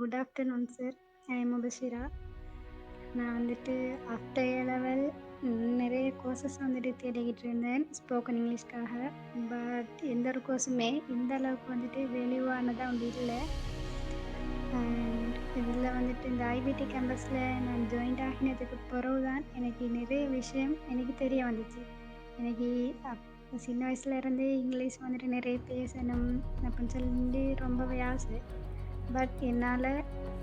Good afternoon sir. I am Mubashira. நான் வந்துட்டு after A level நிறைய கோர்சஸ் வந்துட்டு தேடிக்கிட்டு இருந்தேன் ஸ்போக்கன் இங்கிலீஷ்க்காக. பட் எந்த ஒரு கோர்ஸுமே இந்த அளவுக்கு வந்துட்டு வேல்யூவானதாக ஒன்று இல்லை. அண்ட் இதில் வந்துட்டு இந்த ஐபிடி கேம்பஸில் நான் ஜாயின்ட் ஆகினதுக்கு பிறகு தான் எனக்கு நிறைய விஷயம் எனக்கு தெரிய வந்துச்சு. எனக்கு சின்ன வயசுலேருந்தே இங்கிலீஷ் வந்துட்டு நிறைய பேசணும் அப்படின்னு சொல்லிட்டு ரொம்பவே ஆசை. பட் என்னால்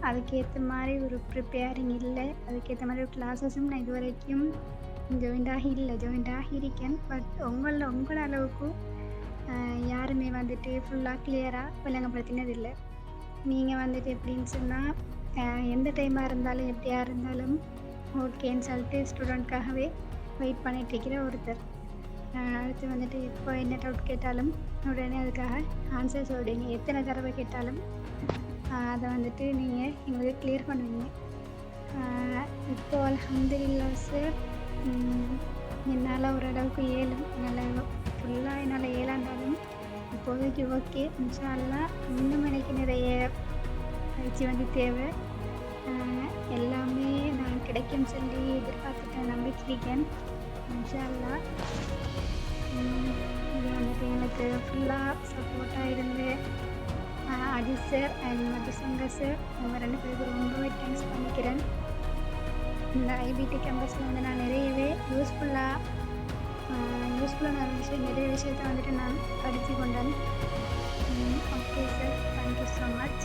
அதுக்கேற்ற மாதிரி ஒரு ப்ரிப்பேரிங் இல்லை, அதுக்கேற்ற மாதிரி ஒரு கிளாஸஸும் நான் இது வரைக்கும் ஜாயின்ட் ஆகியிருக்கேன். பட் உங்களோட அளவுக்கு யாருமே வந்துட்டு ஃபுல்லாக கிளியராக விளங்கப்படுத்தினதில்லை. நீங்கள் வந்துட்டு எப்படின்னு சொன்னால் எந்த டைமாக இருந்தாலும் எப்படியா இருந்தாலும் ஓகேன்னு சொல்லிட்டு ஸ்டூடெண்ட்காகவே வெயிட் பண்ணிகிட்ருக்கிற ஒருத்தர். அடுத்து வந்துட்டு எப்போ என்ன டவுட் கேட்டாலும் உடனே அதுக்காக ஆன்சர் சொல்கிறீங்க. எத்தனை தடவை கேட்டாலும் அதை வந்துட்டு நீங்கள் எங்களுக்கு கிளியர் பண்ணுவீங்க. இப்போது அல்ஹம்துலில்லாஹ் சார், என்னால் ஓரளவுக்கு என்னால் ஃபுல்லாக என்னால் ஏழாண்டாலும் இப்போதைக்கு ஓகே. இன்ஷா அல்லாஹ் இன்னும் எனக்கு நிறைய பயிற்சி வந்து தேவை. எல்லாமே நான் கிடைக்கும் சொல்லி எதிர்பார்த்துட்டேன், நம்பிக்கைக்கேன். இன்ஷா அல்லாஹ் இது வந்துட்டு எனக்கு ஃபுல்லாக சப்போர்ட்டாக இருந்து Ajith sir and Madhushankar sir அவங்க 2 பேருக்கு ரொம்பவே தேங்க்ஸ் பண்ணிக்கிறேன். இந்த ஐபிடி கேம்பஸில் வந்து நான் நிறையவே யூஸ்ஃபுல்லான நிறைய விஷயத்தை வந்துட்டு நான் படித்து கொண்டேன். Okay sir, thank you so much.